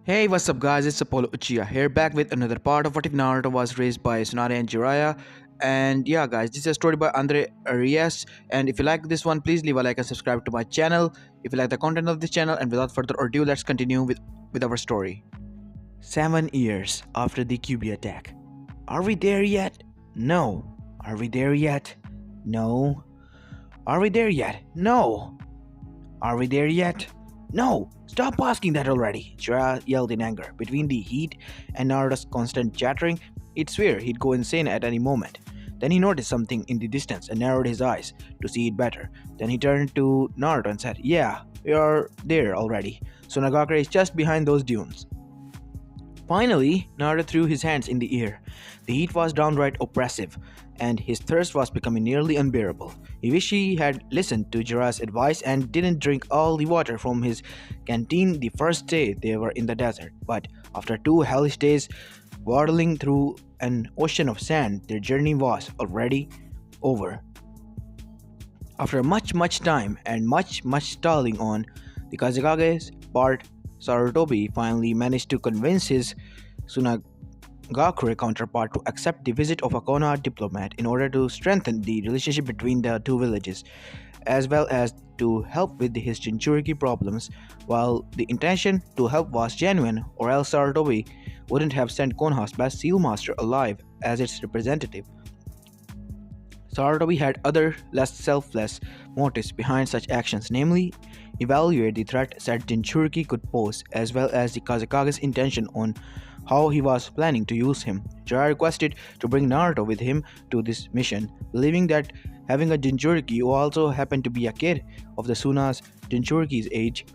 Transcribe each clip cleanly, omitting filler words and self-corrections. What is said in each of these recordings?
Hey, what's up, guys? It's Apollo Uchiha here, back with another part of What If Naruto Was Raised by Tsunade and Jiraya. And yeah, guys, this is a story by Andre Arias. And if you like this one, please leave a like and subscribe to my channel. If you like the content of this channel, and without further ado, let's continue with our story. 7 years after the QB attack. Are we there yet? No. Are we there yet? No. Are we there yet? No. Are we there yet? No! Stop asking that already! Jiraiya yelled in anger. Between the heat and Naruto's constant chattering, he'd swear he'd go insane at any moment. Then he noticed something in the distance and narrowed his eyes to see it better. Then he turned to Naruto and said, "Yeah, we are there already. Sunagakure is just behind those dunes." Finally, Naruto threw his hands in the air. The heat was downright oppressive, and his thirst was becoming nearly unbearable. He wished he had listened to Jiraiya's advice and didn't drink all the water from his canteen the first day they were in the desert. But after 2 hellish days waddling through an ocean of sand, their journey was already over. After much time and much stalling on, the Kazekage's part Sarutobi finally managed to convince his Sunagakure counterpart to accept the visit of a Konoha diplomat in order to strengthen the relationship between the two villages, as well as to help with his Jinchuriki problems. While the intention to help was genuine, or else Sarutobi wouldn't have sent Konoha's best seal master alive as its representative. Sarutobi had other less selfless motives behind such actions, namely, evaluate the threat that Jinchuriki could pose, as well as the Kazekage's intention on how he was planning to use him. Jiraiya requested to bring Naruto with him to this mission, believing that having a Jinchuriki who also happened to be a kid of the Suna's Jinchuriki's age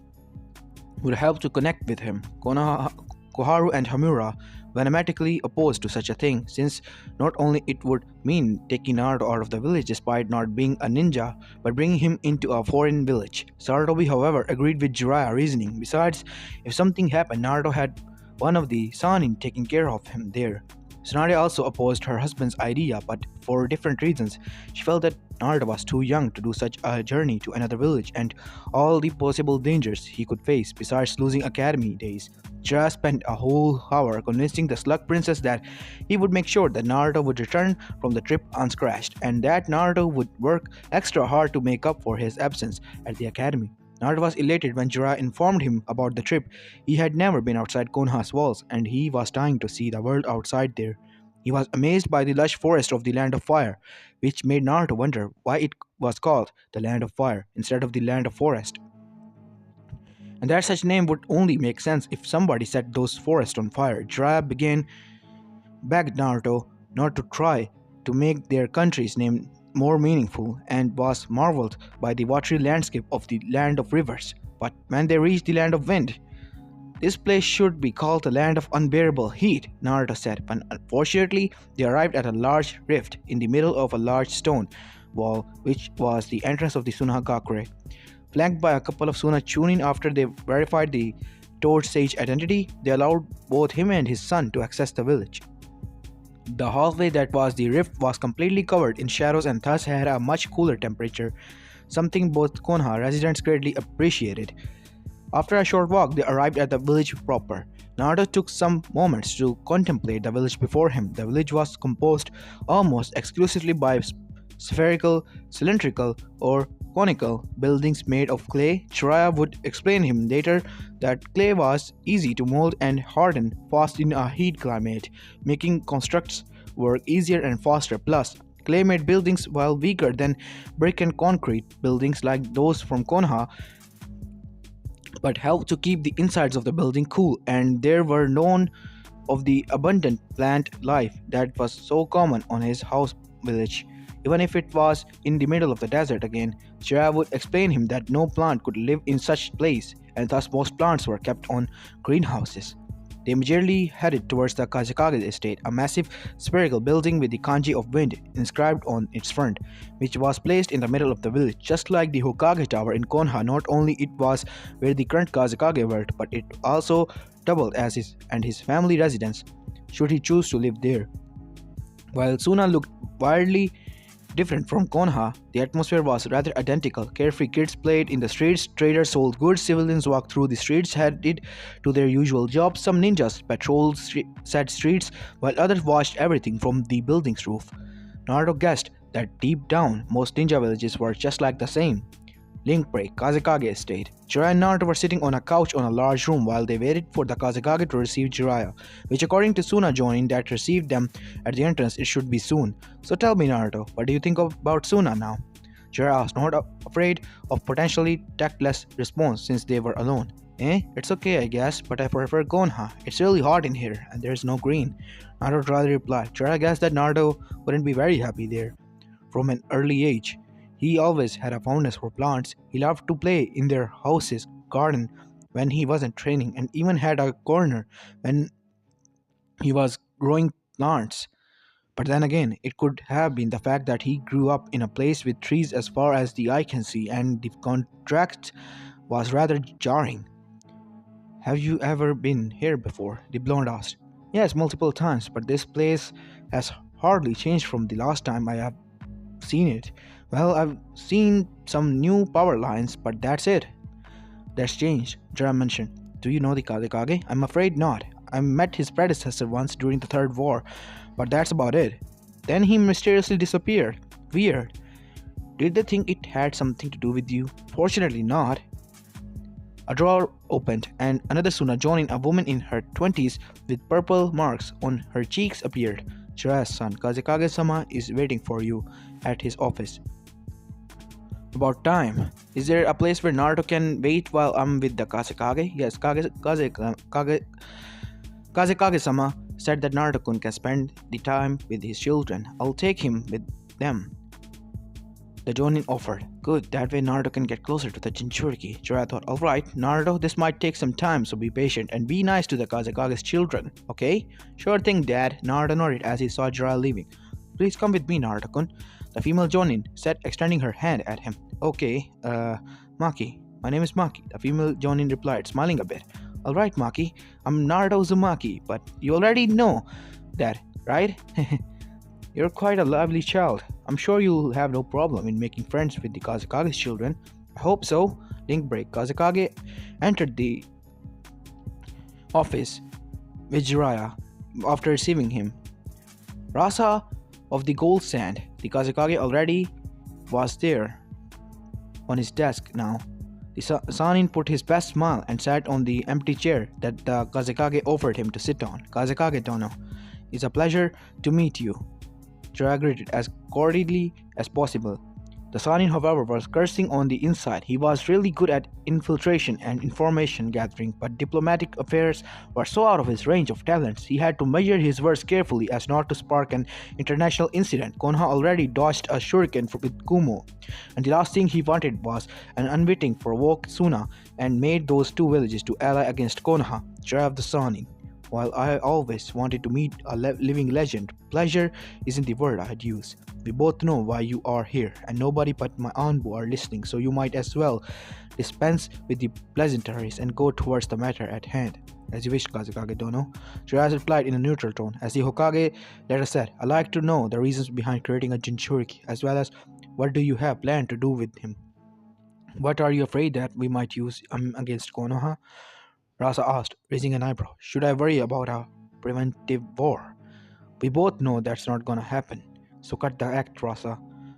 would help to connect with him. Koharu and Hamura vehemently opposed to such a thing, since not only it would mean taking Naruto out of the village despite not being a ninja, but bringing him into a foreign village. Sarutobi, however, agreed with Jiraiya's reasoning. Besides, if something happened, Naruto had one of the Sanin taking care of him there. Tsunade also opposed her husband's idea, but for different reasons. She felt that Naruto was too young to do such a journey to another village and all the possible dangers he could face besides losing academy days. Jiraiya spent a whole hour convincing the Slug Princess that he would make sure that Naruto would return from the trip unscratched, and that Naruto would work extra hard to make up for his absence at the academy. Naruto was elated when Jiraiya informed him about the trip. He had never been outside Konoha's walls, and he was dying to see the world outside there. He was amazed by the lush forest of the Land of Fire, which made Naruto wonder why it was called the Land of Fire instead of the Land of Forest. And that such name would only make sense if somebody set those forests on fire. Jiraiya begged Naruto not to try to make their country's name more meaningful, and was marveled by the watery landscape of the Land of Rivers. But when they reached the Land of Wind, "This place should be called the Land of Unbearable Heat," Naruto said, but unfortunately they arrived at a large rift in the middle of a large stone wall, which was the entrance of the Sunagakure. Flanked by a couple of Suna Chunin after they verified the Toad Sage identity, they allowed both him and his son to access the village. The hallway that was the rift was completely covered in shadows and thus had a much cooler temperature, something both Konoha residents greatly appreciated. After a short walk, they arrived at the village proper. Naruto took some moments to contemplate the village before him. The village was composed almost exclusively by spherical, cylindrical, or conical buildings made of clay. Jiraiya would explain him later that clay was easy to mold and harden fast in a heat climate, making constructs work easier and faster. Plus, clay made buildings, while weaker than brick and concrete buildings like those from Konoha, but helped to keep the insides of the building cool, and there were known of the abundant plant life that was so common on his house village. Even if it was in the middle of the desert again, Jiraiya would explain him that no plant could live in such place, and thus most plants were kept on greenhouses. They immediately headed towards the Kazekage estate, a massive spherical building with the kanji of wind inscribed on its front, which was placed in the middle of the village. Just like the Hokage Tower in Konoha, not only it was where the current Kazekage worked, but it also doubled as his and his family residence, should he choose to live there. While Suna looked wildly different from Konoha. The atmosphere was rather identical. Carefree kids played in the streets, traders sold goods, civilians walked through the streets headed to their usual jobs. Some ninjas patrolled said streets, while others watched everything from the building's roof. Naruto guessed that deep down, most ninja villages were just like the same. Link break, Kazekage estate. Jiraiya and Naruto were sitting on a couch on a large room while they waited for the Kazekage to receive Jiraiya, which according to Suna Jonin that received them at the entrance it should be soon. So tell me Naruto, what do you think about Suna now? Jiraiya was not afraid of potentially tactless response since they were alone. It's okay I guess, but I prefer Konoha. It's really hot in here and there's no green. Naruto dryly replied. Jiraiya guessed that Naruto wouldn't be very happy there. From an early age, he always had a fondness for plants. He loved to play in their house's garden when he wasn't training and even had a corner when he was growing plants. But then again, it could have been the fact that he grew up in a place with trees as far as the eye can see and the contrast was rather jarring. Have you ever been here before? The blonde asked. Yes, multiple times, but this place has hardly changed from the last time I have seen it. Well, I've seen some new power lines, but that's it. That's changed, Jiraiya mentioned. Do you know the Kazekage? I'm afraid not. I met his predecessor once during the Third War, but that's about it. Then he mysteriously disappeared. Weird. Did they think it had something to do with you? Fortunately not. A drawer opened, and another Suna joining a woman in her 20s with purple marks on her cheeks appeared. Jiraiya's son, Kazekage-sama, is waiting for you at his office. About time. Is there a place where Naruto can wait while I'm with the Kazekage? Yes, Kazekage-sama said that Naruto-kun can spend the time with his children. I'll take him with them. The Jonin offered. Good, that way Naruto can get closer to the Jinchuriki. Jiraiya thought, alright, Naruto, this might take some time, so be patient and be nice to the Kazekage's children, okay? Sure thing, Dad. Naruto nodded as he saw Jiraiya leaving. Please come with me, Naruto-kun. The female Jonin said, extending her hand at him. Okay, Maki. My name is Maki. The female Jonin replied, smiling a bit. Alright, Maki. I'm Naruto Uzumaki, but you already know that, right? You're quite a lively child. I'm sure you'll have no problem in making friends with the Kazekage's children. I hope so. Link break. Kazekage entered the office with Jiraiya after receiving him. Rasa of the gold sand. The Kazekage already was there on his desk now. The Sanin put his best smile and sat on the empty chair that the Kazekage offered him to sit on. Kazekage Dono, it's a pleasure to meet you. Jiraiya greeted as cordially as possible. The Sanin, however, was cursing on the inside. He was really good at infiltration and information gathering, but diplomatic affairs were so out of his range of talents, he had to measure his words carefully as not to spark an international incident. Konoha already dodged a shuriken with Kumo, and the last thing he wanted was an unwitting provoke Suna and made those two villages to ally against Konoha. Jiraiya of the Sanin. While I always wanted to meet a living legend, pleasure isn't the word I'd use. We both know why you are here, and nobody but my Anbu are listening, so you might as well dispense with the pleasantries and go towards the matter at hand. As you wish, Kazekage Dono. Jiraiya replied in a neutral tone. As the Hokage later said, I'd like to know the reasons behind creating a Jinchuriki, as well as what do you have planned to do with him. What are you afraid that we might use against Konoha? Rasa asked, raising an eyebrow. Should I worry about a preventive war? We both know that's not gonna happen. So cut the act, Rasa.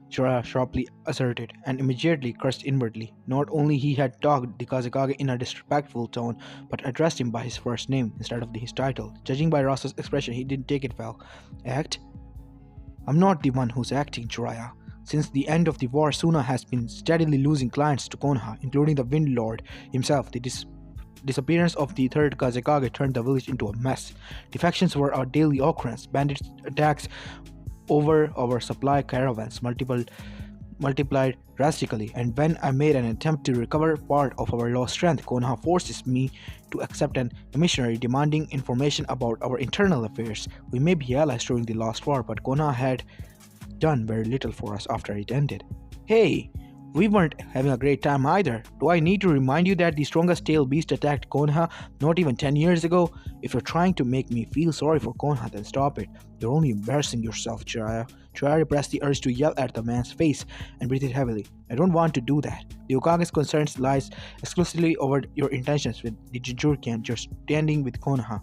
Jiraiya sharply asserted, and immediately cursed inwardly. Not only he had talked the Kazekage in a disrespectful tone, but addressed him by his first name instead of his title. Judging by Rasa's expression, he didn't take it well. Act? I'm not the one who's acting, Jiraiya. Since the end of the war, Suna has been steadily losing clients to Konoha, including the Wind Lord himself. The disappearance of the third Kazekage turned the village into a mess. Defections were a daily occurrence. Bandit attacks over our supply caravans multiplied drastically, and when I made an attempt to recover part of our lost strength, Konoha forces me to accept an emissary demanding information about our internal affairs. We may be allies during the last war, but Konoha had done very little for us after it ended. Hey, we weren't having a great time either. Do I need to remind you that the strongest tail beast attacked Konoha not even 10 years ago? If you're trying to make me feel sorry for Konoha, then stop it. You're only embarrassing yourself, Jiraiya. Jiraiya repressed the urge to yell at the man's face and breathed heavily. I don't want to do that. The Hokage's concerns lies exclusively over your intentions with the Jinchuriki and your standing with Konoha.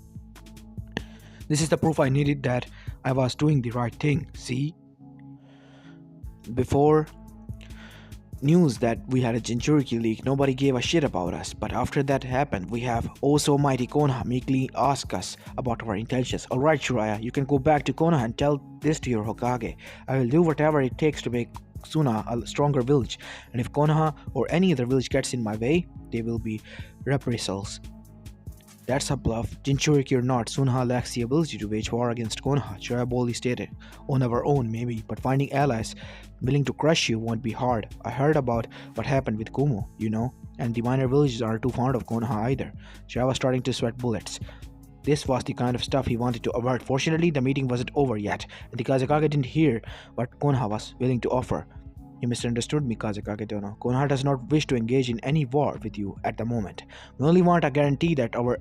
This is the proof I needed that I was doing the right thing, see? Before news that we had a Jinchuriki leak, nobody gave a shit about us. But after that happened, we have also mighty Konoha meekly ask us about our intentions. Alright, Jiraiya, you can go back to Konoha and tell this to your Hokage. I will do whatever it takes to make Suna a stronger village. And if Konoha or any other village gets in my way, there will be reprisals. That's a bluff. Jinchuriki or not, Sunha lacks the ability to wage war against Konoha, Jiraiya boldly stated. On our own, maybe, but finding allies willing to crush you won't be hard. I heard about what happened with Kumo, and the minor villages aren't too fond of Konoha either. Jiraiya was starting to sweat bullets. This was the kind of stuff he wanted to avert. Fortunately, the meeting wasn't over yet, and the Kazekage didn't hear what Konoha was willing to offer. You misunderstood me, Kazekage Dono. Konoha does not wish to engage in any war with you at the moment. We only want a guarantee that our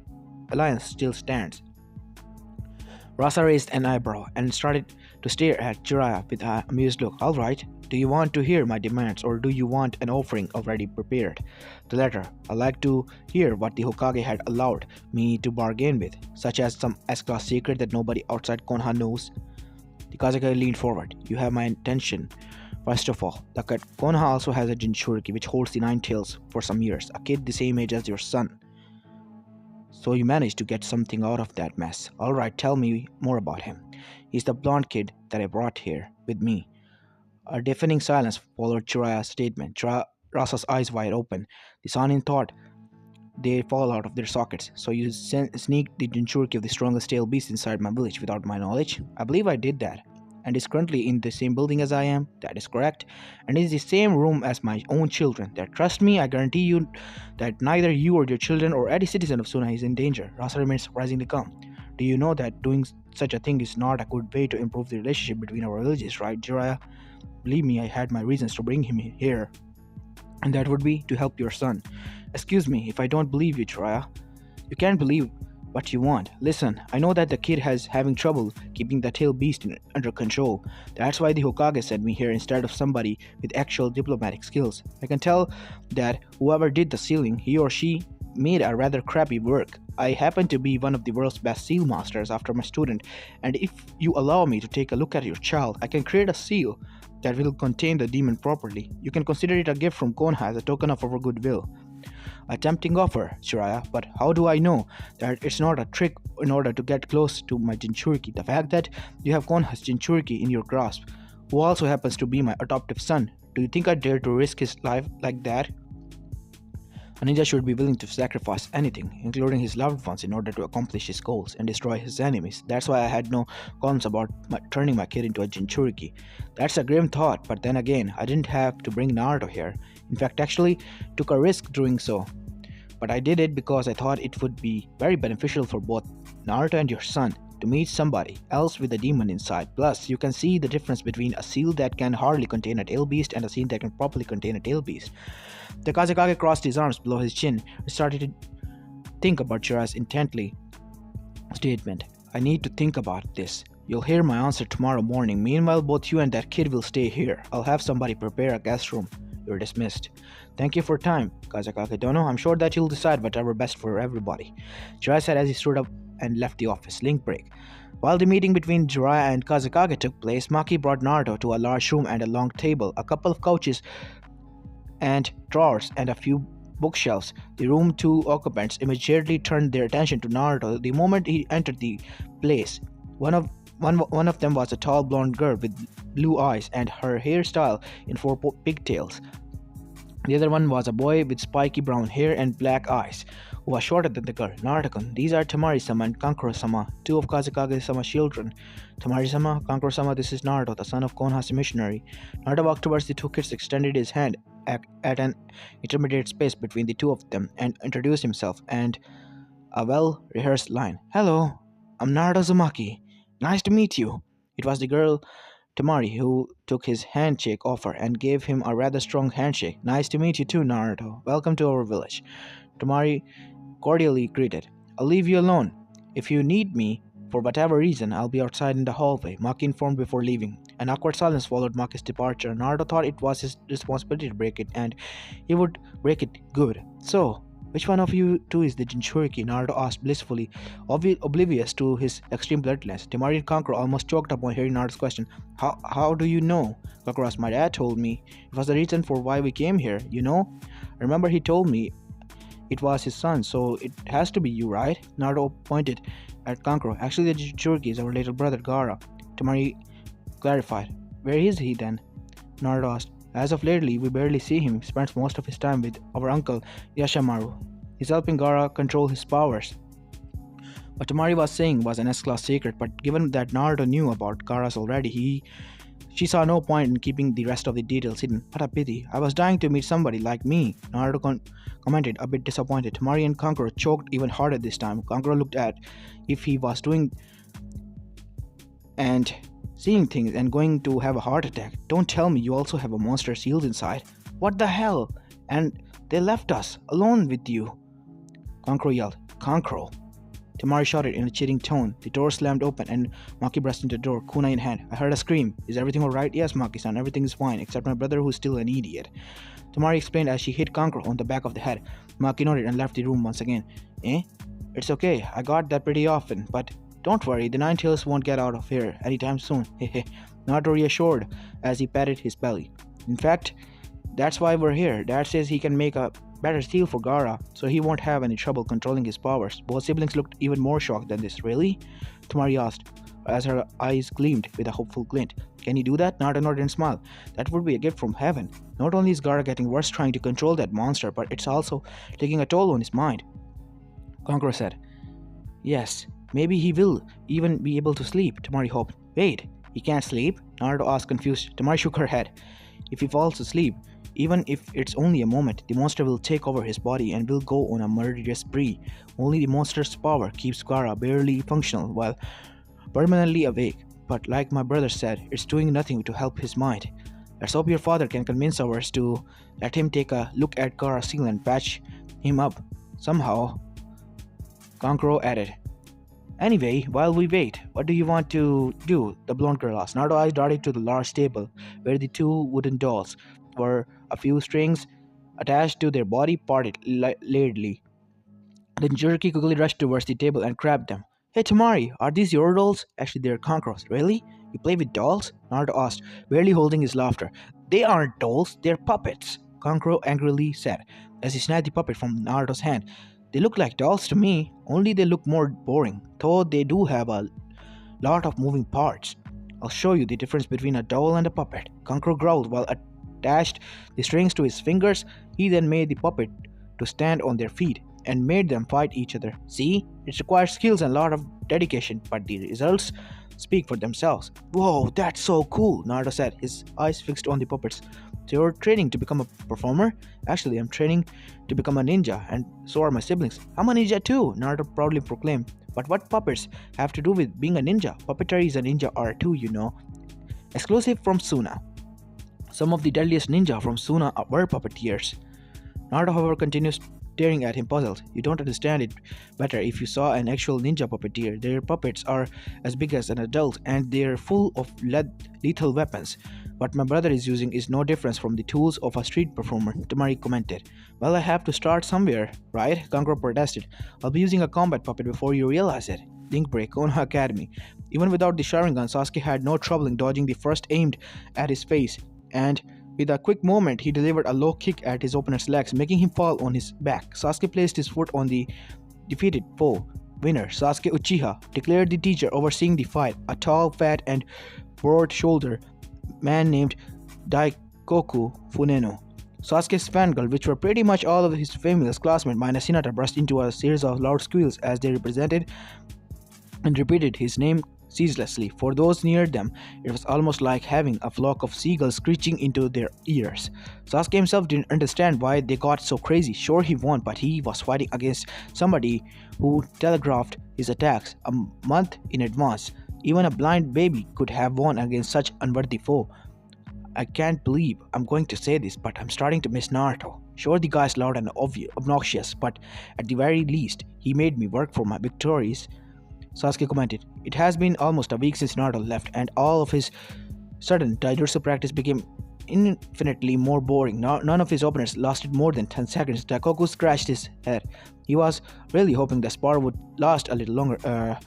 alliance still stands. Rasa raised an eyebrow and started to stare at Jiraiya with an amused look. Alright, do you want to hear my demands or do you want an offering already prepared? The latter. I'd like to hear what the Hokage had allowed me to bargain with, such as some S-class secret that nobody outside Konoha knows. The Kazekage leaned forward. You have my attention. First of all, Konoha also has a Jinchuriki which holds the 9 tails for some years, a kid the same age as your son. So you managed to get something out of that mess. Alright, tell me more about him. He's the blonde kid that I brought here with me. A deafening silence followed Jiraiya's statement. Rasa's eyes wide open. The Sanin thought they fall out of their sockets. So you sneaked the Jinchuriki of the strongest tail beast inside my village without my knowledge? I believe I did that. And is currently in the same building as I am. That is correct. And is the same room as my own children. That trust me, I guarantee you that neither you or your children or any citizen of Suna is in danger. Rasa remained surprisingly calm. Do you know that doing such a thing is not a good way to improve the relationship between our villages, right, Jiraiya? Believe me, I had my reasons to bring him here. And that would be to help your son. Excuse me if I don't believe you, Jiraiya. You can't believe what you want. Listen, I know that the kid has having trouble keeping the tail beast under control. That's why the Hokage sent me here instead of somebody with actual diplomatic skills. I can tell that whoever did the sealing, he or she made a rather crappy work. I happen to be one of the world's best seal masters after my student, and if you allow me to take a look at your child, I can create a seal that will contain the demon properly. You can consider it a gift from Konoha as a token of our goodwill. A tempting offer, Jiraiya, but how do I know that it's not a trick in order to get close to my Jinchuriki? The fact that you have Konoha's Jinchuriki in your grasp, who also happens to be my adoptive son. Do you think I dare to risk his life like that? A ninja should be willing to sacrifice anything, including his loved ones, in order to accomplish his goals and destroy his enemies. That's why I had no qualms about turning my kid into a Jinchuriki. That's a grim thought, but then again, I didn't have to bring Naruto here. In fact, actually took a risk doing so. But I did it because I thought it would be very beneficial for both Naruto and your son to meet somebody else with a demon inside. Plus, you can see the difference between a seal that can hardly contain a tail beast and a seal that can properly contain a tail beast. The Kazekage crossed his arms below his chin and started to think about Jiraiya's intently statement. I need to think about this. You'll hear my answer tomorrow morning. Meanwhile, both you and that kid will stay here. I'll have somebody prepare a guest room. You're dismissed. Thank you for time, Kazekage Dono. I'm sure that you'll decide whatever best for everybody. Jiraiya said as he stood up and left the office. Link break. While the meeting between Jiraiya and Kazekage took place, Maki brought Naruto to a large room and a long table, a couple of couches and drawers, and a few bookshelves. The room two occupants immediately turned their attention to Naruto the moment he entered the place. One of them was a tall blonde girl with blue eyes and her hairstyle in 4 pigtails. The other one was a boy with spiky brown hair and black eyes, who was shorter than the girl. Naruto-kun, these are Tamari-sama and Kankuro-sama, 2 of Kazekage-sama's children. Tamari-sama, Kankuro-sama, this is Naruto, the son of Konoha's missionary. Naruto walked towards the 2 kids, extended his hand at an intermediate space between the 2 of them, and introduced himself and a well-rehearsed line. Hello, I'm Naruto Uzumaki. Nice to meet you. It was the girl Tamari, who took his handshake offer and gave him a rather strong handshake. Nice to meet you too, Naruto. Welcome to our village. Tamari cordially greeted. I'll leave you alone. If you need me, for whatever reason, I'll be outside in the hallway, Maki informed before leaving. An awkward silence followed Maki's departure. Naruto thought it was his responsibility to break it, and he would break it good. So, which one of you two is the Jinchuriki? Naruto asked blissfully, oblivious to his extreme bloodlines. Temari and Kankuro almost choked upon hearing Naruto's question. How do you know? Kankuro asked. My dad told me. It was the reason for why we came here, you know? Remember he told me it was his son, so it has to be you, right? Naruto pointed at Kankuro. Actually, the Jinchuriki is our little brother, Gara. Temari clarified. Where is he then? Naruto asked. As of lately, we barely see him. He spends most of his time with our uncle Yashamaru. He's helping Gara control his powers. What Tamari was saying was an S-class secret, but given that Naruto knew about Garas already, she saw no point in keeping the rest of the details hidden. What a pity. I was dying to meet somebody like me, Naruto commented, a bit disappointed. Tamari and Kankuro choked even harder this time. Kankuro looked at if he was doing and seeing things and going to have a heart attack. Don't tell me you also have a monster sealed inside. What the hell? And they left us alone with you. Kankuro yelled. Kankuro. Tamari shouted in a cheating tone. The door slammed open and Maki burst into the door, kunai in hand. I heard a scream. Is everything alright? Yes, Maki-san, everything is fine, except my brother who's still an idiot. Tamari explained as she hit Kankuro on the back of the head. Maki nodded and left the room once again. Eh? It's okay, I got that pretty often, but don't worry, the Nine-Tails won't get out of here anytime soon. Hehe. Naruto reassured as he patted his belly. In fact, that's why we're here. Dad says he can make a better steel for Gara, so he won't have any trouble controlling his powers. Both siblings looked even more shocked than this. Really? Tamari asked, as her eyes gleamed with a hopeful glint. Can you do that? Naruto nodded and smiled. That would be a gift from heaven. Not only is Gara getting worse trying to control that monster, but it's also taking a toll on his mind. Kankuro said, Yes, maybe he will even be able to sleep, Tamari hoped. Wait, he can't sleep? Naruto asked confused. Tamari shook her head. If he falls asleep, even if it's only a moment, the monster will take over his body and will go on a murderous spree. Only the monster's power keeps Gara barely functional while permanently awake. But like my brother said, it's doing nothing to help his mind. Let's hope your father can convince ours to let him take a look at Gara's seal and patch him up somehow, Kankuro added. Anyway, while we wait, what do you want to do? The blonde girl asked. Naruto's eyes darted to the large table, where the two wooden dolls were a few strings attached to their body parted laterally. The Jinchuriki quickly rushed towards the table and grabbed them. Hey Tamari, are these your dolls? Actually, they're Kankuro's. Really? You play with dolls? Naruto asked, barely holding his laughter. They aren't dolls, they're puppets, Kankuro angrily said, as he snatched the puppet from Naruto's hand. They look like dolls to me, only they look more boring, though they do have a lot of moving parts. I'll show you the difference between a doll and a puppet. Kankuro growled while attached the strings to his fingers. He then made the puppet to stand on their feet and made them fight each other. See? It requires skills and a lot of dedication, but the results speak for themselves. Whoa, that's so cool, Naruto said, his eyes fixed on the puppets. So you're training to become a performer? Actually, I'm training to become a ninja, and so are my siblings. I'm a ninja too, Naruto proudly proclaimed. But what puppets have to do with being a ninja? Puppetry is a ninja art too, you know. Exclusive from Suna. Some of the deadliest ninja from Suna were puppeteers. Naruto, however, continues staring at him puzzled. You don't understand it better if you saw an actual ninja puppeteer. Their puppets are as big as an adult and they're full of lethal weapons. What my brother is using is no different from the tools of a street performer, Tamari commented. Well, I have to start somewhere, right? Kankuro protested. I'll be using a combat puppet before you realize it. Link break, Konoha Academy. Even without the Sharingan, Sasuke had no trouble in dodging the first aimed at his face, and with a quick movement, he delivered a low kick at his opponent's legs, making him fall on his back. Sasuke placed his foot on the defeated foe. Winner, Sasuke Uchiha, declared the teacher overseeing the fight, a tall, fat, and broad-shouldered man named Daikoku Funeno. Sasuke's fangirl, which were pretty much all of his famous classmates minus Hinata, burst into a series of loud squeals as they represented and repeated his name ceaselessly. For those near them, it was almost like having a flock of seagulls screeching into their ears. Sasuke himself didn't understand why they got so crazy. Sure, he won, but he was fighting against somebody who telegraphed his attacks a month in advance. Even a blind baby could have won against such unworthy foe. I can't believe I'm going to say this, but I'm starting to miss Naruto. Sure, the guy's loud and obnoxious, but at the very least, he made me work for my victories. Sasuke commented. It has been almost a week since Naruto left, and all of his sudden taijutsu practice became infinitely more boring. None of his opponents lasted more than 10 seconds. Daikoku scratched his head. He was really hoping the spar would last a little longer.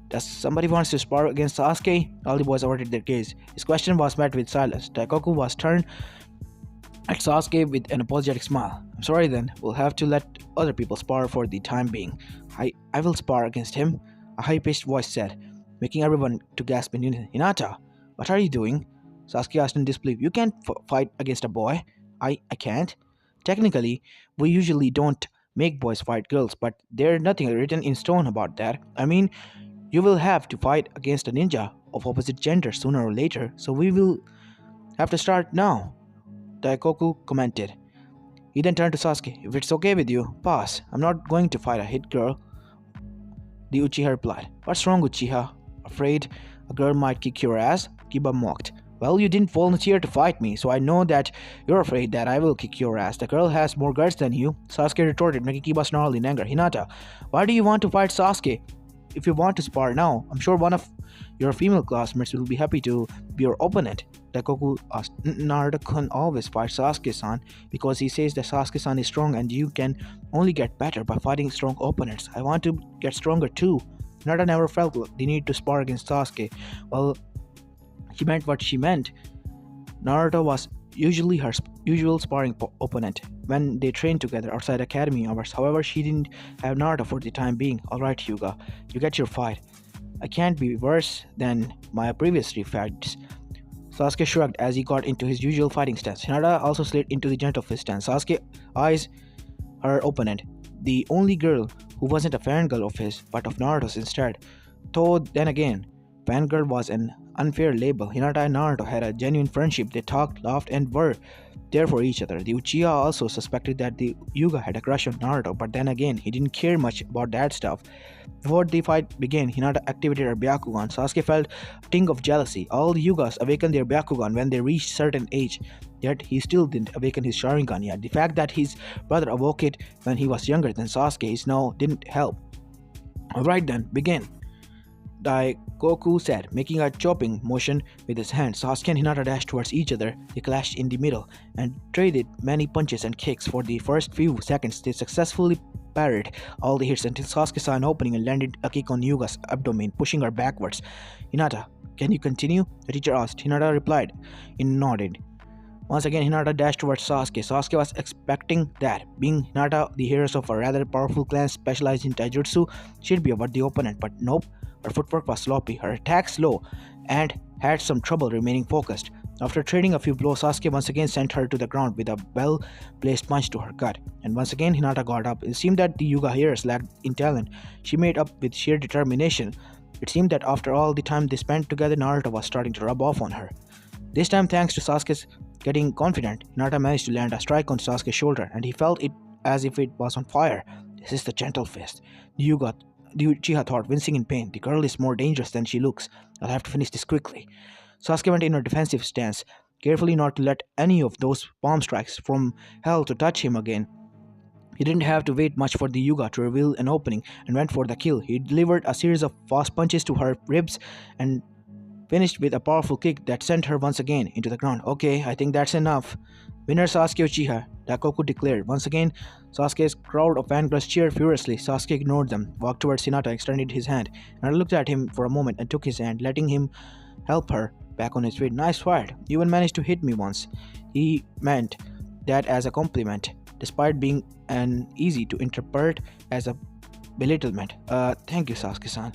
Does somebody wants to spar against Sasuke? All the boys averted their gaze. His question was met with silence. Daikoku was turned at Sasuke with an apologetic smile. I'm sorry then, we'll have to let other people spar for the time being. I will spar against him, a high-pitched voice said, making everyone to gasp in unison. Hinata, what are you doing? Sasuke asked in disbelief. You can't fight against a boy. I can't. Technically, we usually don't make boys fight girls, but there's nothing written in stone about that. I mean, you will have to fight against a ninja of opposite gender sooner or later, so we will have to start now, Daikoku commented. He then turned to Sasuke. If it's okay with you, pass. I'm not going to fight a hit girl. The Uchiha replied. What's wrong, Uchiha? Afraid a girl might kick your ass? Kiba mocked. Well, you didn't volunteer to fight me, so I know that you're afraid that I will kick your ass. The girl has more guts than you, Sasuke retorted, making Kiba snarl in anger. Hinata, why do you want to fight Sasuke? If you want to spar now, I'm sure one of your female classmates will be happy to be your opponent. Daikoku asked. Naruto can always fight Sasuke-san because he says that Sasuke-san is strong and you can only get better by fighting strong opponents. I want to get stronger too. Naruto never felt the need to spar against Sasuke. Well, she meant what she meant. Naruto was usually her usual sparring opponent when they trained together outside academy hours. However, she didn't have Naruto for the time being. Alright, Hyuga, you get your fight. I can't be worse than my previous three fights. Sasuke shrugged as he got into his usual fighting stance. Hinata also slid into the gentle fist stance. Sasuke eyes her opponent, the only girl who wasn't a fangirl of his, but of Naruto's instead. Though then again, fangirl was an unfair label. Hinata and Naruto had a genuine friendship. They talked, laughed, and were there for each other. The Uchiha also suspected that the Hyuga had a crush on Naruto, but then again, he didn't care much about that stuff. Before the fight began, Hinata activated her Byakugan. Sasuke felt a ting of jealousy. All the Hyugas awaken their Byakugan when they reach certain age, yet he still didn't awaken his Sharingan yet. The fact that his brother awoke it when he was younger than Sasuke now didn't help. Alright then, begin, Daikoku said, making a chopping motion with his hand. Sasuke and Hinata dashed towards each other. They clashed in the middle and traded many punches and kicks. For the first few seconds, they successfully parried all the hits until Sasuke saw an opening and landed a kick on Hyuga's abdomen, pushing her backwards. Hinata, can you continue? The teacher asked. Hinata replied and nodded. Once again, Hinata dashed towards Sasuke. Sasuke was expecting that. Being Hinata, the heroes of a rather powerful clan specialized in taijutsu, she'd be about the opponent, but nope. Her footwork was sloppy, her attack slow, and had some trouble remaining focused. After trading a few blows, Sasuke once again sent her to the ground with a well-placed punch to her gut. And once again, Hinata got up. It seemed that the Hyuga heroes lacked in talent. She made up with sheer determination. It seemed that after all the time they spent together, Naruto was starting to rub off on her. This time, thanks to Sasuke's getting confident, Hinata managed to land a strike on Sasuke's shoulder, and he felt it as if it was on fire. This is the gentle fist. The Uchiha thought, wincing in pain. The girl is more dangerous than she looks. I'll have to finish this quickly. Sasuke went in a defensive stance, carefully not to let any of those palm strikes from hell to touch him again. He didn't have to wait much for the Hyuga to reveal an opening and went for the kill. He delivered a series of fast punches to her ribs and finished with a powerful kick that sent her once again into the ground. Okay, I think that's enough. Winner Sasuke Uchiha, Daikoku declared. Once again, Sasuke's crowd of fangirls cheered furiously. Sasuke ignored them, walked towards Hinata, and extended his hand. Hinata looked at him for a moment and took his hand, letting him help her back on his feet. Nice fight. You even managed to hit me once. He meant that as a compliment, despite being easy to interpret as a belittlement. Thank you, Sasuke-san.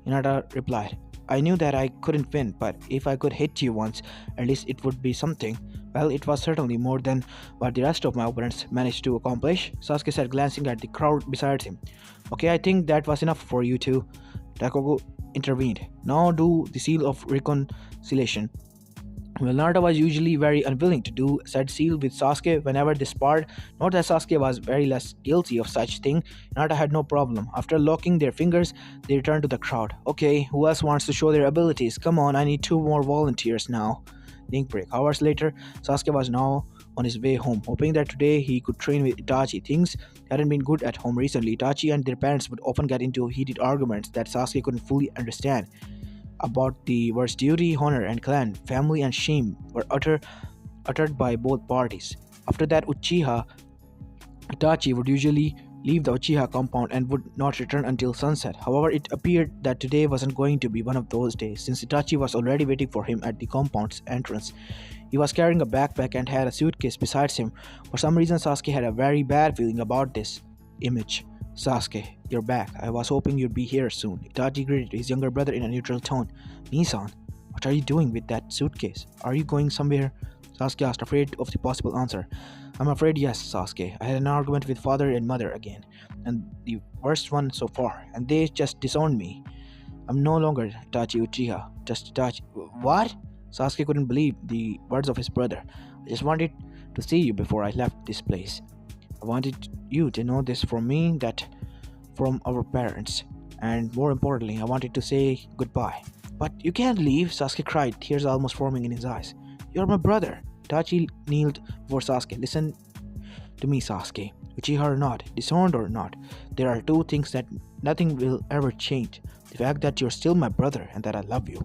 Hinata replied. I knew that I couldn't win, but if I could hit you once, at least it would be something. Well, it was certainly more than what the rest of my opponents managed to accomplish, Sasuke said, glancing at the crowd beside him. Okay, I think that was enough for you two. Daikoku intervened. Now do the seal of reconciliation. Well, Naruto was usually very unwilling to do said seal with Sasuke whenever they sparred. Not that Sasuke was very less guilty of such thing. Naruto had no problem. After locking their fingers, they returned to the crowd. Okay, who else wants to show their abilities? Come on, I need two more volunteers now. Link break. Hours later, Sasuke was now on his way home, hoping that today he could train with Itachi. Things hadn't been good at home recently. Itachi and their parents would often get into heated arguments that Sasuke couldn't fully understand about the words duty, honor, and clan, family, and shame were uttered by both parties. After that, Itachi would usually leave the Uchiha compound and would not return until sunset. However, it appeared that today wasn't going to be one of those days, since Itachi was already waiting for him at the compound's entrance. He was carrying a backpack and had a suitcase beside him. For some reason, Sasuke had a very bad feeling about this image. Sasuke, you're back. I was hoping you'd be here soon. Itachi greeted his younger brother in a neutral tone. Nisan, what are you doing with that suitcase? Are you going somewhere? Sasuke asked, afraid of the possible answer. I'm afraid yes, Sasuke. I had an argument with father and mother again, and the worst one so far, and they just disowned me. I'm no longer Itachi Uchiha, just Itachi. What? Sasuke couldn't believe the words of his brother. I just wanted to see you before I left this place. I wanted you to know this from me, that from our parents, and more importantly, I wanted to say goodbye. But you can't leave, Sasuke cried, tears almost forming in his eyes. You're my brother. Itachi kneeled before Sasuke. Listen to me, Sasuke. Uchiha or not, disowned or not, there are two things that nothing will ever change. The fact that you're still my brother and that I love you.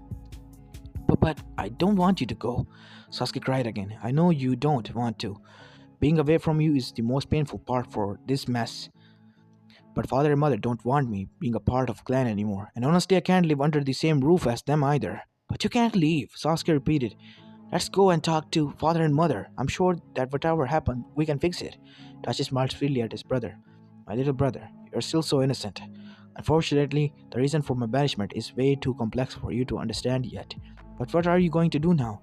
But I don't want you to go. Sasuke cried again. I know you don't want to. Being away from you is the most painful part for this mess. But father and mother don't want me being a part of clan anymore. And honestly, I can't live under the same roof as them either. But you can't leave, Sasuke repeated. Let's go and talk to father and mother. I'm sure that whatever happened, we can fix it. Tachi smiled freely at his brother. My little brother, you're still so innocent. Unfortunately, the reason for my banishment is way too complex for you to understand yet. But what are you going to do now?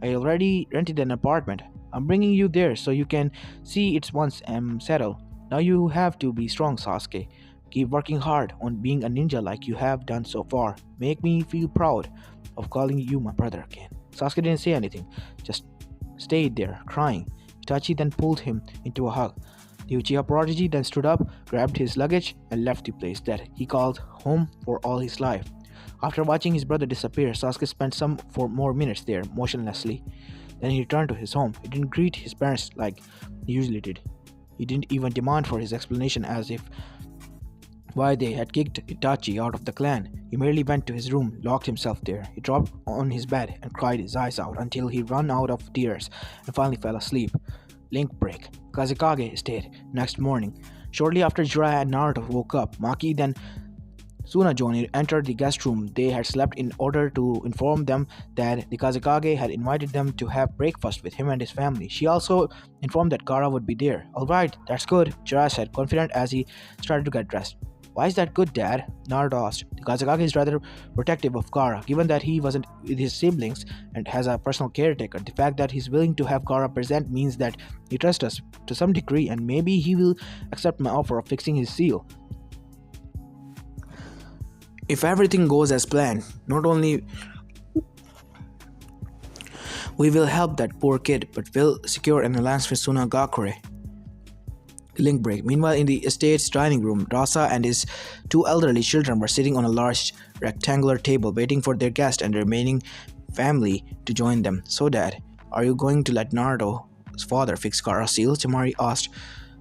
I already rented an apartment. I'm bringing you there so you can see it once I'm settled. Now you have to be strong, Sasuke. Keep working hard on being a ninja like you have done so far. Make me feel proud of calling you my brother again. Sasuke didn't say anything, just stayed there, crying. Itachi then pulled him into a hug. The Uchiha prodigy then stood up, grabbed his luggage, and left the place that he called home for all his life. After watching his brother disappear, Sasuke spent some 4 more minutes there, motionlessly. Then he returned to his home. He didn't greet his parents like he usually did. He didn't even demand for his explanation as if why they had kicked Itachi out of the clan. He merely went to his room, locked himself there. He dropped on his bed and cried his eyes out until he ran out of tears and finally fell asleep. Link break. Kazekage stayed. Next morning, shortly after Jiraiya and Naruto woke up, Maki then Tsunade entered the guest room they had slept in order to inform them that the Kazekage had invited them to have breakfast with him and his family. She also informed that Gaara would be there. Alright, that's good, Jiraiya said, confident as he started to get dressed. Why is that good, Dad? Naruto asked. The Kazekage is rather protective of Gaara, given that he wasn't with his siblings and has a personal caretaker. The fact that he's willing to have Gaara present means that he trusts us to some degree, and maybe he will accept my offer of fixing his seal. If everything goes as planned, not only we will help that poor kid, but will secure an alliance with Sunagakure. Link break. Meanwhile, in the estate's dining room, Rasa and his two elderly children were sitting on a large rectangular table waiting for their guest and the remaining family to join them. So, Dad, are you going to let Naruto's father fix Gaara's seal? Temari asked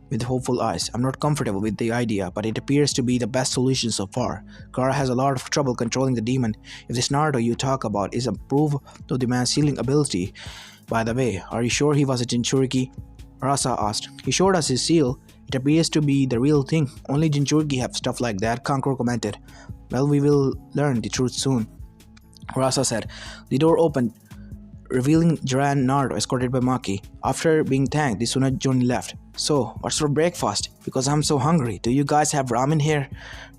with hopeful eyes. I'm not comfortable with the idea, but it appears to be the best solution so far. Gaara has a lot of trouble controlling the demon. If this Naruto you talk about is a proof of the man's healing ability. By the way, are you sure he was a Jinchuriki? Rasa asked. He showed us his seal. It appears to be the real thing. Only Jinchuriki have stuff like that, Kankuro commented. Well, we will learn the truth soon, Rasa said. The door opened, revealing Jiraiya and Naruto escorted by Maki. After being thanked, the Tsunade left. So, what's for breakfast? Because I'm so hungry. Do you guys have ramen here?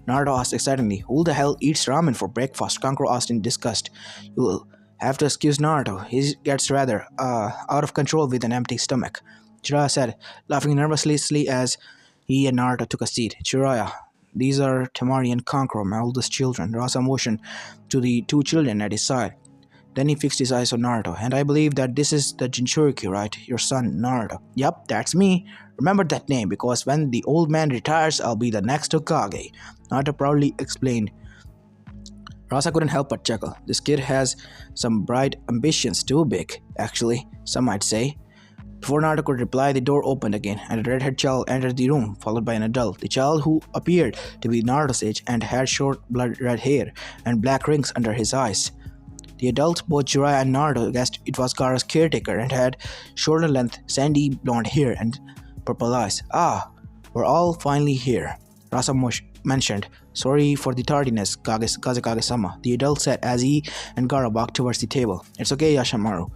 Naruto asked excitedly. Who the hell eats ramen for breakfast? Kankuro asked in disgust. You'll have to excuse Naruto. He gets rather, out of control with an empty stomach, Jiraiya said, laughing nervously as he and Naruto took a seat. Jiraiya, these are Temari and Kankuro, my oldest children. Rasa motioned to the two children at his side. Then he fixed his eyes on Naruto. And I believe that this is the Jinchuriki, right? Your son, Naruto. Yup, that's me. Remember that name, because when the old man retires, I'll be the next Hokage. Naruto proudly explained. Rasa couldn't help but chuckle. This kid has some bright ambitions, too big, actually, some might say. Before Naruto could reply, the door opened again, and a redhead child entered the room, followed by an adult. The child, who appeared to be Naruto's age and had short blood red hair and black rings under his eyes. The adults, both Jiraiya and Naruto, guessed it was Gaara's caretaker and had shoulder-length, sandy blonde hair and purple eyes. Ah, we're all finally here, Rasa mentioned. Sorry for the tardiness, Kazekage-sama, the adult said as he and Gaara walked towards the table. It's okay, Yashamaru.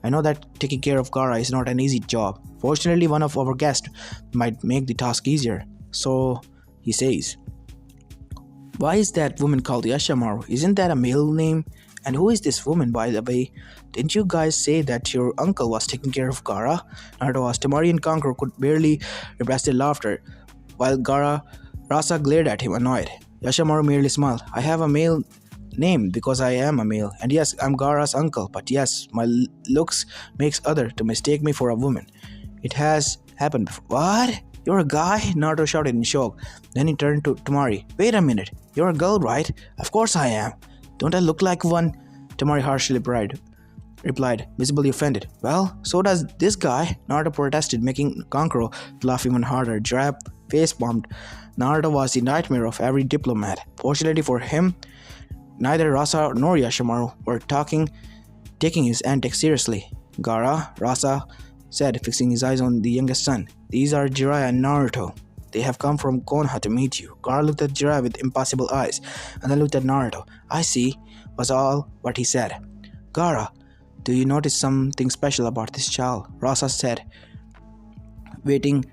I know that taking care of Gaara is not an easy job. Fortunately, one of our guests might make the task easier. So, he says. Why is that woman called Yashamaru? Isn't that a male name? And who is this woman, by the way? Didn't you guys say that your uncle was taking care of Gaara? Naruto asked. Temari and Kankuro could barely repress their laughter, while Rasa glared at him, annoyed. Yashamaru merely smiled. I have a male name because I am a male, and yes, I'm Gaara's uncle, but yes, my looks makes others to mistake me for a woman. It has happened before. What? You're a guy? Naruto shouted in shock. Then he turned to Temari. Wait a minute, you're a girl, right? Of course I am. Don't I look like one? Temari harshly replied, visibly offended. Well, so does this guy, Naruto protested, making Kankuro laugh even harder. Jiraiya face-bombed. Naruto was the nightmare of every diplomat. Fortunately for him, neither Rasa nor Yashamaru were taking his antics seriously. Gaara, Rasa said, fixing his eyes on the youngest son. These are Jiraiya and Naruto. They have come from Konoha to meet you. Gaara looked at Jiraiya with impassible eyes, and then looked at Naruto. I see, was all what he said. Gaara, do you notice something special about this child? Rasa said, waiting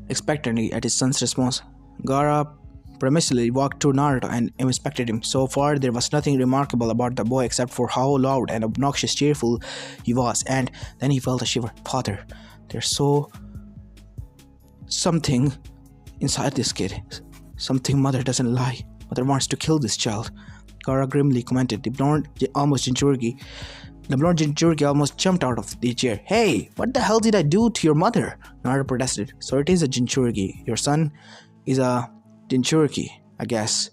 expectantly at his son's response. Gaara premisely walked to Naruto and inspected him. So far, there was nothing remarkable about the boy except for how loud and obnoxious cheerful he was, and then he felt a shiver. Father, there's something inside this kid. Something mother doesn't lie. Mother wants to kill this child. Gaara grimly commented. The blonde Jinchuriki almost jumped out of the chair. Hey, what the hell did I do to your mother? Naruto protested. So it is a Jinchuriki. Your son is a Jinchuriki, I guess.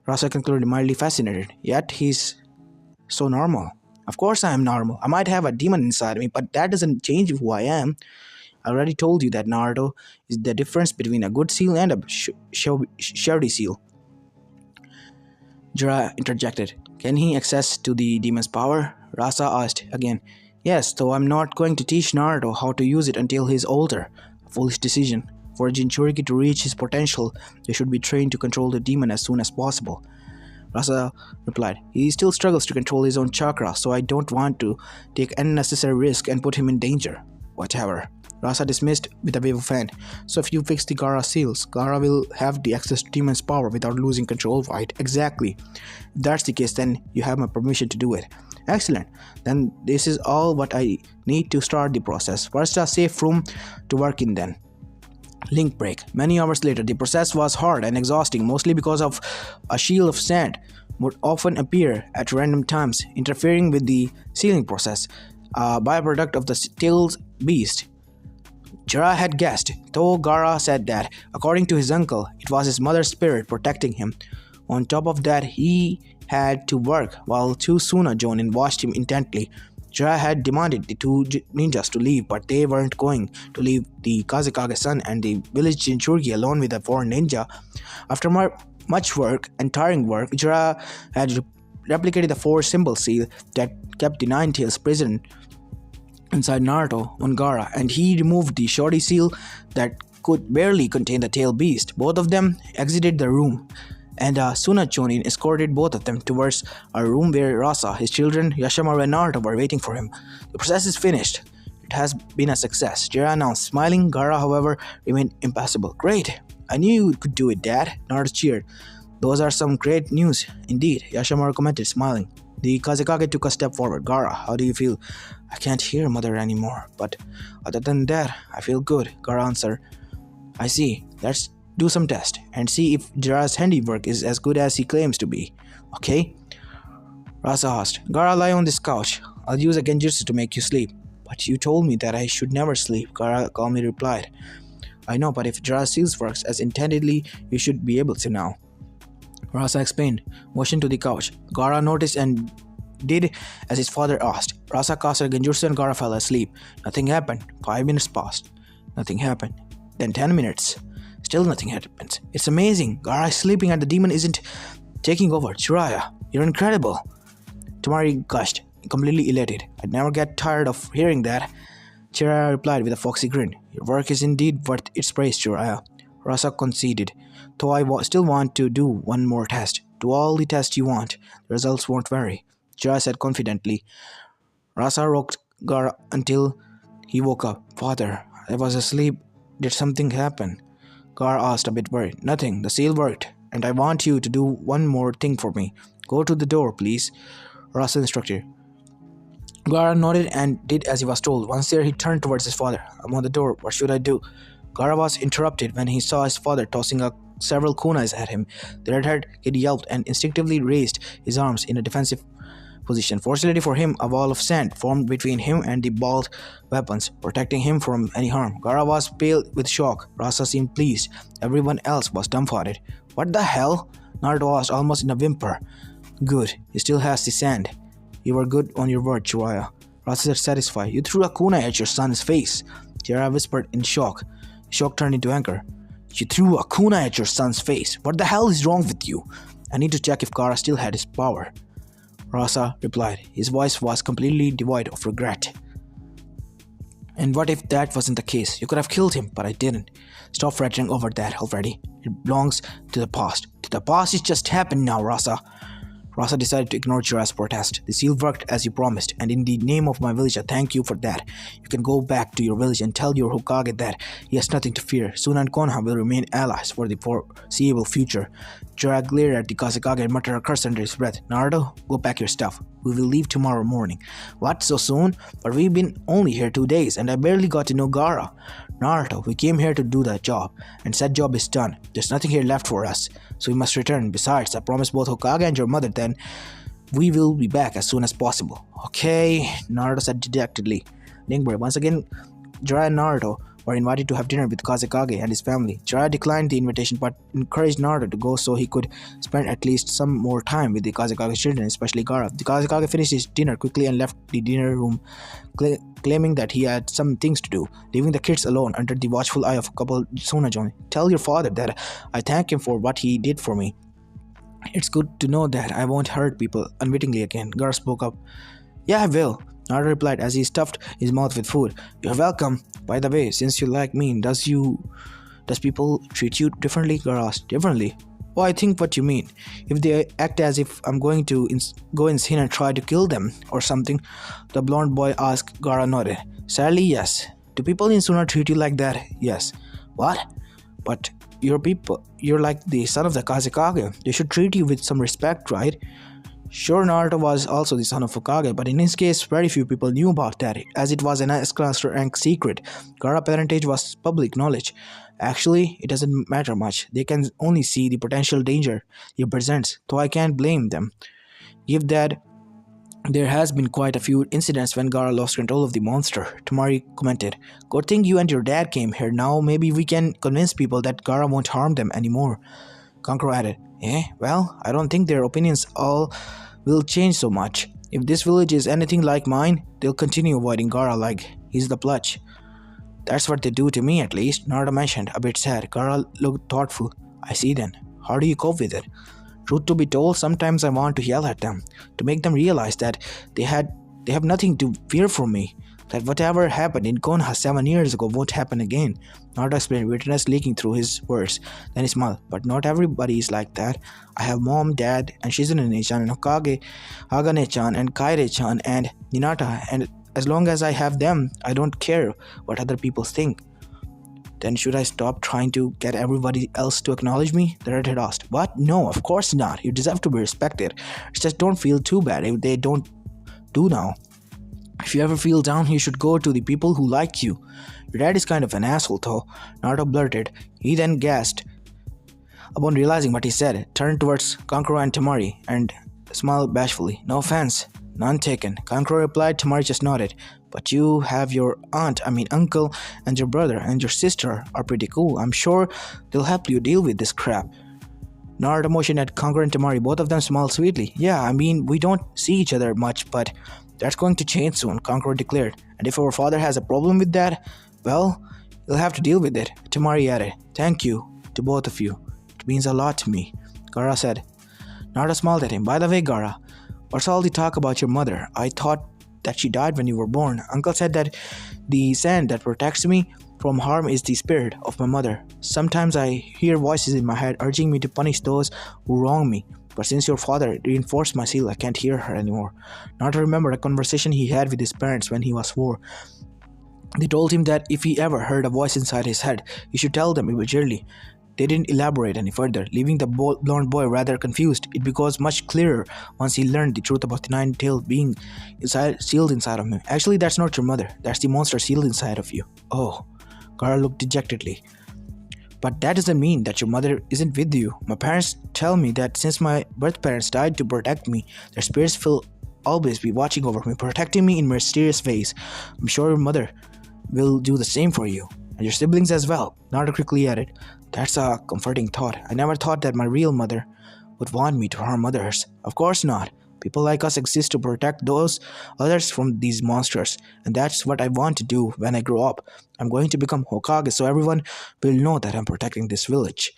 Rasa concluded, mildly fascinated. Yet he's so normal. Of course I am normal. I might have a demon inside me, but that doesn't change who I am. I already told you that Naruto is the difference between a good seal and a shoddy seal. Jiraiya interjected. Can he access to the demon's power? Rasa asked again. Yes, though I'm not going to teach Naruto how to use it until he's older. A foolish decision. For a Jinchuriki to reach his potential, they should be trained to control the demon as soon as possible. Rasa replied. He still struggles to control his own chakra, so I don't want to take unnecessary risk and put him in danger. Whatever. Rasa dismissed with a wave of hand. So if you fix the Gaara seals, Gaara will have the access to demon's power without losing control, right? Exactly. If that's the case, then you have my permission to do it. Excellent. Then this is all what I need to start the process. First, a safe room to work in then. Link break. Many hours later, the process was hard and exhausting, mostly because of a shield of sand would often appear at random times, interfering with the sealing process, a byproduct of the tailed beast. Jiraiya had guessed, though Gaara said that, according to his uncle, it was his mother's spirit protecting him. On top of that, he had to work while two Suna Jonin watched him intently. Jiraiya had demanded the two ninjas to leave, but they weren't going to leave the Kazekage-san and the village Jinchuriki alone with a foreign ninja. After much work and tiring work, Jiraiya had replicated the 4-symbol seal that kept the Nine Tails prison inside Naruto on Gaara, and he removed the shoddy seal that could barely contain the tail beast. Both of them exited the room, and Suna Jonin escorted both of them towards a room where Rasa, his children, Yashamaru and Naruto were waiting for him. The process is finished. It has been a success, Jiraiya announced, smiling. Gaara, however, remained impassible. Great! I knew you could do it, Dad. Naruto cheered. Those are some great news, indeed, Yashamaru commented, smiling. The Kazekage took a step forward. Gaara, how do you feel? I can't hear Mother anymore, but other than that, I feel good, Gaara answered. I see. Let's do some tests and see if Jiraiya's handiwork is as good as he claims to be. Okay? Rasa asked. Gaara, lie on this couch. I'll use a genjutsu to make you sleep. But you told me that I should never sleep, Gaara calmly replied. I know, but if Jiraiya's seals works as intendedly, you should be able to now. Rasa explained, motioned to the couch. Gaara noticed and did as his father asked. Rasa cast a genjutsu and Gaara fell asleep. Nothing happened. 5 minutes passed. Nothing happened. Then 10 minutes. Still nothing happened. It's amazing. Gaara is sleeping and the demon isn't taking over. Jiraiya, you're incredible. Tamari gushed, completely elated. I'd never get tired of hearing that. Jiraiya replied with a foxy grin. Your work is indeed worth its praise, Jiraiya. Rasa conceded, though I still want to do one more test. Do all the tests you want. The results won't vary. Jiraiya said confidently. Rasa rocked Gaara until he woke up. Father, I was asleep. Did something happen? Gaara asked, a bit worried. Nothing. The seal worked. And I want you to do one more thing for me. Go to the door, please. Rasa instructed. Gaara nodded and did as he was told. Once there, he turned towards his father. I'm on the door. What should I do? Gaara was interrupted when he saw his father tossing several kunais at him. The red-haired kid yelped and instinctively raised his arms in a defensive position. Fortunately for him, a wall of sand formed between him and the balled weapons, protecting him from any harm. Gaara was pale with shock. Rasa seemed pleased. Everyone else was dumbfounded. What the hell? Naruto asked almost in a whimper. Good. He still has the sand. You were good on your word, Jiraiya. Rasa said satisfied. You threw a kunai at your son's face. Jiraiya whispered in shock. Shock turned into anger. You threw a kunai at your son's face. What the hell is wrong with you? I need to check if Gaara still had his power. Rasa replied. His voice was completely devoid of regret. And what if that wasn't the case? You could have killed him, but I didn't. Stop fretting over that already. It belongs to the past. The past is just happened now, Rasa. Rasa decided to ignore Jiraiya's protest. The seal worked as you promised, and in the name of my village, I thank you for that. You can go back to your village and tell your Hokage that he has nothing to fear. Suna and Konoha will remain allies for the foreseeable future. Jiraiya glared at the Kazekage and muttered a curse under his breath. Naruto, go pack your stuff. We will leave tomorrow morning. What, so soon? But we've been only here 2 days, and I barely got to know Gaara. Naruto, we came here to do that job, and said job is done. There's nothing here left for us, so we must return. Besides, I promised both Hokage and your mother then we will be back as soon as possible. Okay, Naruto said dejectedly. Once again, Jiraiya and Naruto were invited to have dinner with Kazekage and his family. Jiraiya declined the invitation but encouraged Naruto to go so he could spend at least some more time with the Kazekage children, especially Gaara. The Kazekage finished his dinner quickly and left the dinner room, claiming that he had some things to do, leaving the kids alone under the watchful eye of couple Sonajon. Tell your father that I thank him for what he did for me. It's good to know that I won't hurt people unwittingly again. Gaara spoke up. Yeah, I will. Naruto replied as he stuffed his mouth with food. You're welcome. By the way, since you like me, does people treat you differently? Gaara asked. Differently? Oh, I think what you mean. If they act as if I'm going to go insane and try to kill them or something, the blonde boy asked. Gaara nodded. Sadly, yes. Do people in Suna treat you like that? Yes. What? But you're like the son of the Kazekage. They should treat you with some respect, right? Sure, Naruto was also the son of Hokage, but in his case, very few people knew about that, as it was an S-class rank secret. Gaara parentage was public knowledge. Actually, it doesn't matter much. They can only see the potential danger he presents, though I can't blame them. Give that there has been quite a few incidents when Gaara lost control of the monster, Tamari commented. Good thing you and your dad came here. Now maybe we can convince people that Gaara won't harm them anymore. Kankuro added. Well, I don't think their opinions all will change so much. If this village is anything like mine, they'll continue avoiding Gaara like he's the plutch. That's what they do to me at least, Naruto mentioned, a bit sad. Gaara looked thoughtful. I see then. How do you cope with it? Truth to be told, sometimes I want to yell at them, to make them realize that they have nothing to fear from me, that whatever happened in Konoha 7 years ago won't happen again. Naruto explained, bitterness leaking through his words. Then he smiled. But not everybody is like that. I have mom, dad, and Shizune-chan, and Hokage, Hagane-chan, and Kaede-chan, and Hinata, and as long as I have them, I don't care what other people think. Then should I stop trying to get everybody else to acknowledge me? The redhead asked. What? No, of course not. You deserve to be respected. Just don't feel too bad if they don't do now. If you ever feel down, you should go to the people who like you. Your dad is kind of an asshole though, Naruto blurted. He then gasped. Upon realizing what he said, turned towards Kankuro and Tamari and smiled bashfully. No offense. None taken. Kankuro replied. Tamari just nodded. But you have your uncle, and your brother and your sister are pretty cool. I'm sure they'll help you deal with this crap. Naruto motioned at Kankuro and Tamari. Both of them smiled sweetly. Yeah, we don't see each other much, but that's going to change soon, Kankuro declared. And if our father has a problem with that, well, you'll have to deal with it. Tamari added. Thank you to both of you. It means a lot to me, Gara said. Naruto smiled at him. By the way, Gara, what's all the talk about your mother? I thought that she died when you were born. Uncle said that the sand that protects me from harm is the spirit of my mother. Sometimes I hear voices in my head urging me to punish those who wrong me. But since your father reinforced my seal, I can't hear her anymore. Naruto remembered a conversation he had with his parents when he was 4. They told him that if he ever heard a voice inside his head, he should tell them immediately. They didn't elaborate any further, leaving the blonde boy rather confused. It becomes much clearer once he learned the truth about the nine-tailed being sealed inside of him. Actually, that's not your mother. That's the monster sealed inside of you. Oh, Gara looked dejectedly. But that doesn't mean that your mother isn't with you. My parents tell me that since my birth parents died to protect me, their spirits will always be watching over me, protecting me in mysterious ways. I'm sure your mother will do the same for you. And your siblings as well, Naruto quickly added. That's a comforting thought. I never thought that my real mother would want me to harm others. Of course not. People like us exist to protect those others from these monsters, and that's what I want to do when I grow up. I'm going to become Hokage so everyone will know that I'm protecting this village.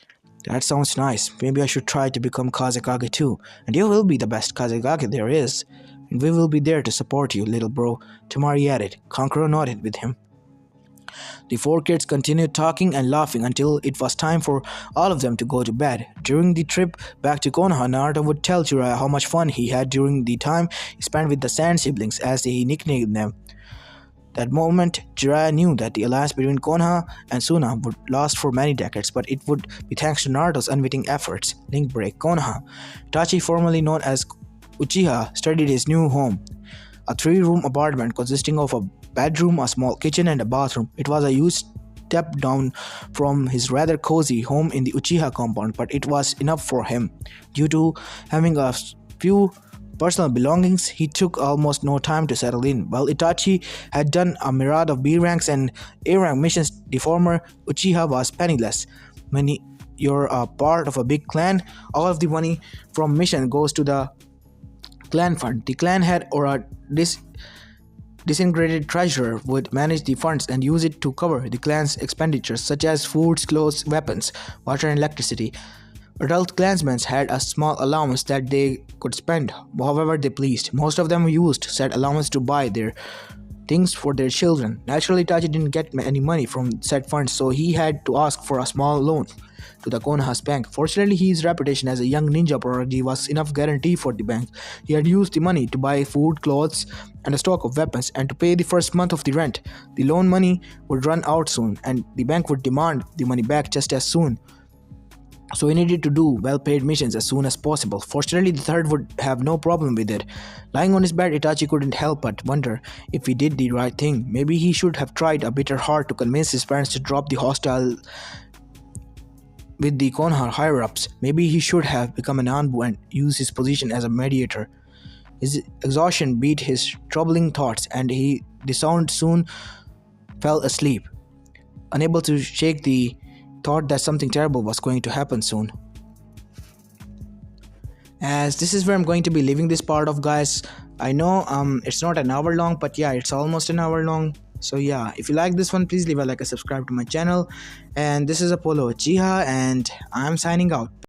That sounds nice. Maybe I should try to become Kazekage too, and you will be the best Kazekage there is. And we will be there to support you, little bro, Tamari added. Kankuro nodded with him. The 4 kids continued talking and laughing until it was time for all of them to go to bed. During the trip back to Konoha, Naruto would tell Jiraiya how much fun he had during the time he spent with the Sand Siblings, as he nicknamed them. That moment, Jiraiya knew that the alliance between Konoha and Suna would last for many decades, but it would be thanks to Naruto's unwitting efforts. Link Break Konoha. Itachi, formerly known as Uchiha, studied his new home, a 3-room apartment consisting of a bedroom, a small kitchen, and a bathroom. It was a huge step down from his rather cozy home in the Uchiha compound, but it was enough for him. Due to having a few personal belongings, he took almost no time to settle in. While Itachi had done a myriad of B ranks and A rank missions, the former Uchiha was penniless. When you're a part of a big clan, all of the money from mission goes to the clan fund. The clan head or a disintegrated treasurer would manage the funds and use it to cover the clan's expenditures such as foods, clothes, weapons, water, and electricity. Adult clansmen had a small allowance that they could spend however they pleased. Most of them used said allowance to buy their things for their children. Naturally, Itachi didn't get any money from said funds, so he had to ask for a small loan to the Konoha's bank. Fortunately, his reputation as a young ninja prodigy was enough guarantee for the bank. He had used the money to buy food, clothes, and a stock of weapons, and to pay the first month of the rent. The loan money would run out soon, and the bank would demand the money back just as soon. So he needed to do well-paid missions as soon as possible. Fortunately, the third would have no problem with it. Lying on his bed, Itachi couldn't help but wonder if he did the right thing. Maybe he should have tried a bit hard to convince his parents to drop the hostile with the Konoha higher-ups. Maybe he should have become an Anbu and used his position as a mediator. His exhaustion beat his troubling thoughts, and the sound soon fell asleep, unable to shake the thought that something terrible was going to happen soon. As this is where I'm going to be leaving this part of, guys. I know it's not an hour long, but yeah, it's almost an hour long. So yeah, if you like this one, please leave a like and subscribe to my channel. And this is Apollo Uchiha, and I'm signing out.